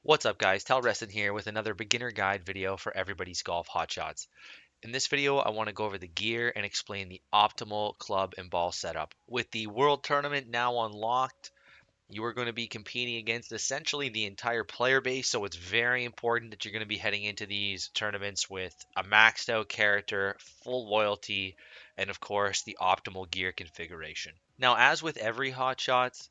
What's up guys, Talreston here with another beginner guide video for everybody's golf hotshots. In this video, I want to go over the gear and explain the optimal club and ball setup. With the World Tournament now unlocked, you are going to be competing against essentially the entire player base, so it's very important that you're going to be heading into these tournaments with a maxed out character, full loyalty, and of course the optimal gear configuration. Now, as with every hotshots,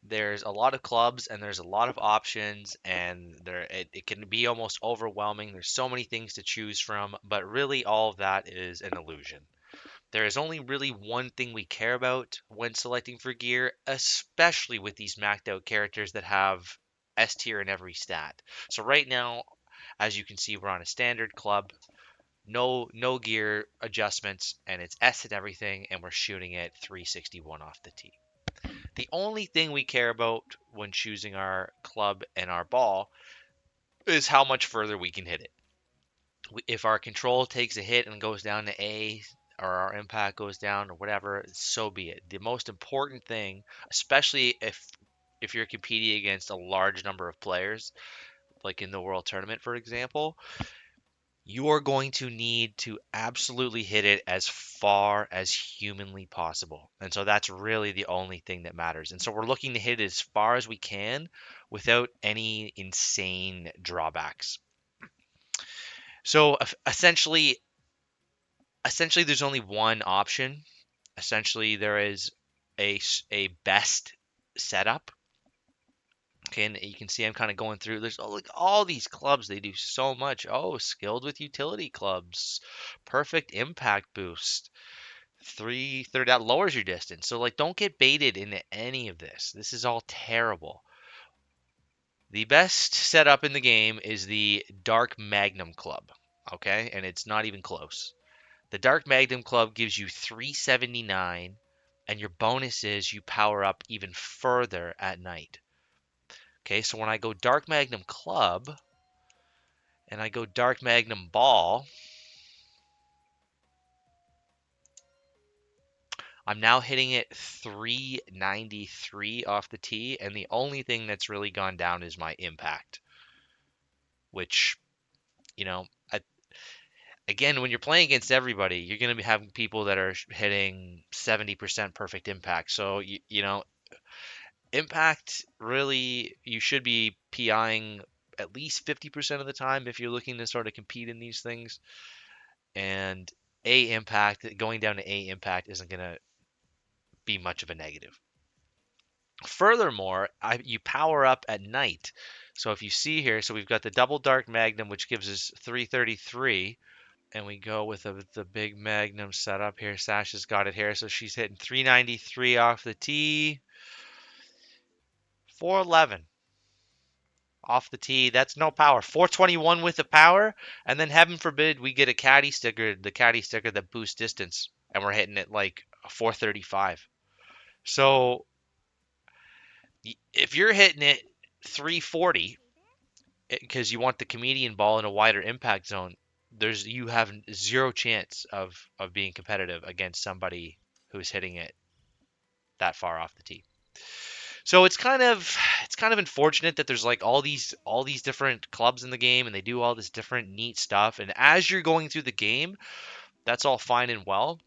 there's a lot of clubs and there's a lot of options and it can be almost overwhelming. There's so many things to choose from, but really all of that is an illusion. There is only really one thing we care about when selecting for gear, especially with these maxed out characters that have S tier in every stat. So right now, as you can see, we're on a standard club, no gear adjustments, and it's S in everything, and we're shooting at 361 off the tee. The only thing we care about when choosing our club and our ball is how much further we can hit it. If our control takes a hit and goes down to A, or our impact goes down, or whatever, so be it. The most important thing, especially if you're competing against a large number of players, like in the World Tournament, for example, you are going to need to absolutely hit it as far as humanly possible. And so that's really the only thing that matters. And so we're looking to hit it as far as we can without any insane drawbacks. So essentially there's only one option. Essentially there is a best setup. Okay, and you can see I'm kind of going through. There's like all these clubs. They do so much. Oh, skilled with utility clubs, perfect impact boost, third that lowers your distance. So like, don't get baited into any of this. This is all terrible. The best setup in the game is the Dark Magnum Club. Okay, and it's not even close. The Dark Magnum Club gives you 379, and your bonus is you power up even further at night. Okay, so when I go Dark Magnum Club and I go Dark Magnum Ball, I'm now hitting it 393 off the tee, and the only thing that's really gone down is my impact, which, you know, again, when you're playing against everybody, you're going to be having people that are hitting 70% perfect impact. So, impact really, you should be PIing at least 50% of the time if you're looking to sort of compete in these things. And A impact, going down to A impact isn't going to be much of a negative. Furthermore, you power up at night. So if you see here, so we've got the double dark magnum, which gives us 333, and we go with the big magnum setup here. Sasha's got it here, so she's hitting 393 off the tee, 411 off the tee. That's no power. 421 with the power, and then heaven forbid we get a caddy sticker, the caddy sticker that boosts distance, and we're hitting it like 435. So if you're hitting it 340 because you want the comedian ball in a wider impact zone, you have zero chance of being competitive against somebody who's hitting it that far off the tee. So it's kind of unfortunate that there's like all these different clubs in the game and they do all this different neat stuff. And as you're going through the game, that's all fine and well.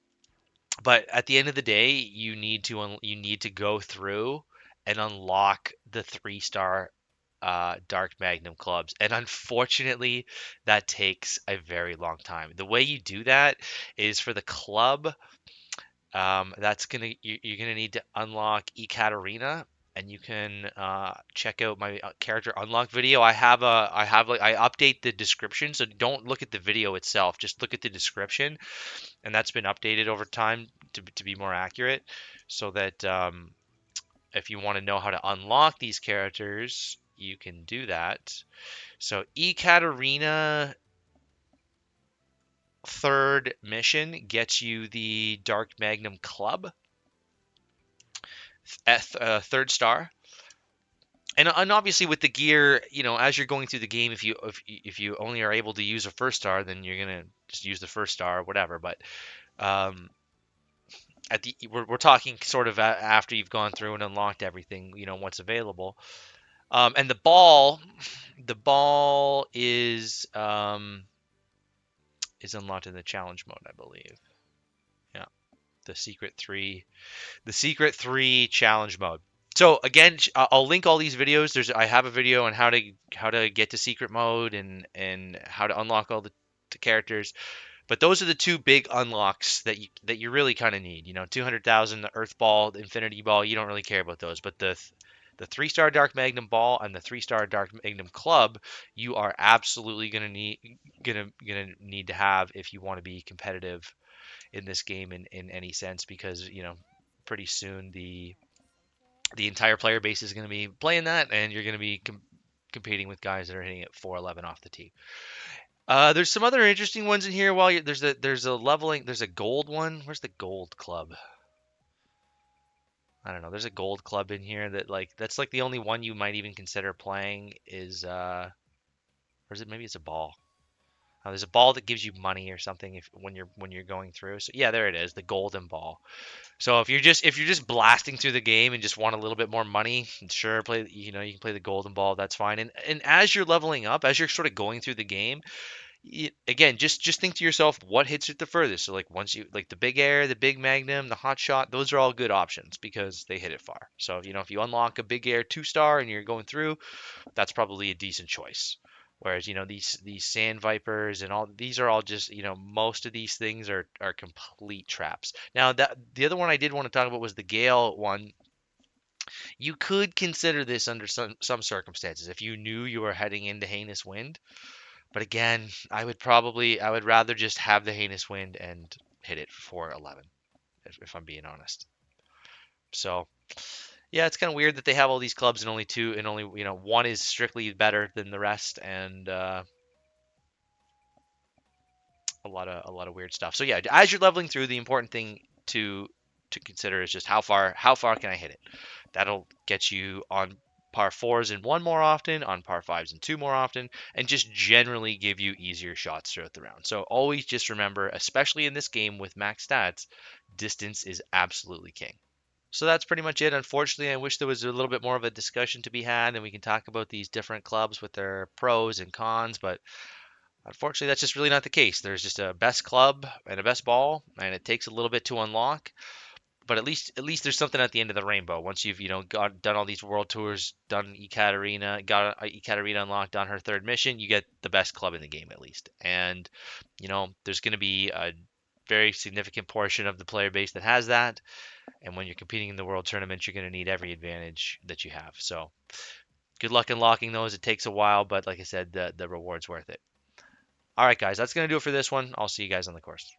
But at the end of the day, you need to go through and unlock the 3-star Dark Magnum clubs. And unfortunately, that takes a very long time. The way you do that is for the club. You're gonna need to unlock Ekaterina, and you can check out my character unlock video. I update the description, so don't look at the video itself. Just look at the description, and that's been updated over time to be more accurate, so that if you want to know how to unlock these characters, you can do that. So Ekaterina third mission gets you the Dark Magnum Club, third star. And obviously with the gear, as you're going through the game, if you only are able to use a first star, then you're gonna just use the first star or whatever. But um, we're talking sort of after you've gone through and unlocked everything, what's available. And the ball, the ball is unlocked in the challenge mode, I believe. Yeah, the secret three challenge mode. So again, I'll link all these videos. I have a video on how to get to secret mode and how to unlock all the characters. But those are the two big unlocks that you really kind of need. 200,000, the Earth Ball, the Infinity Ball. You don't really care about those, but the 3-star Dark Magnum Ball and the 3-star Dark Magnum Club, you are absolutely gonna need to have if you want to be competitive in this game in any sense, because pretty soon the entire player base is going to be playing that, and you're going to be competing with guys that are hitting it 411 off the tee. There's some other interesting ones in here. There's a gold one. Where's the gold club? I don't know. There's a gold club in here that's like the only one you might even consider playing is or is it, maybe it's a ball. There's a ball that gives you money or something if when you're going through. So yeah, there it is, the golden ball. So if you're just blasting through the game and just want a little bit more money, sure, you can play the golden ball. That's fine. And as you're leveling up, as you're sort of going through the game, again, just think to yourself, what hits it the furthest. So like once you like the big air, the big magnum, the hot shot, those are all good options because they hit it far. So if you unlock a big air 2-star and you're going through, that's probably a decent choice. Whereas these sand vipers and all these are all just most of these things are complete traps. Now that the other one I did want to talk about was the Gale one. You could consider this under some circumstances if you knew you were heading into heinous wind. But again, I would rather just have the heinous wind and hit it for 11, if I'm being honest. So yeah, it's kind of weird that they have all these clubs and only two, and only one is strictly better than the rest, and a lot of weird stuff. So yeah, as you're leveling through, the important thing to consider is just how far can I hit it. That'll get you on par fours and one more often, on par fives and two more often, and just generally give you easier shots throughout the round. So always just remember, especially in this game with max stats, distance is absolutely king. So that's pretty much it. Unfortunately, I wish there was a little bit more of a discussion to be had and we can talk about these different clubs with their pros and cons, but unfortunately, that's just really not the case. There's just a best club and a best ball, and it takes a little bit to unlock. But at least there's something at the end of the rainbow. Once you've done all these world tours, done Ekaterina, got Ekaterina unlocked, done her third mission, you get the best club in the game at least. And there's going to be a very significant portion of the player base that has that. And when you're competing in the world tournament, you're going to need every advantage that you have. So good luck unlocking those. It takes a while, but like I said, the reward's worth it. All right, guys, that's going to do it for this one. I'll see you guys on the course.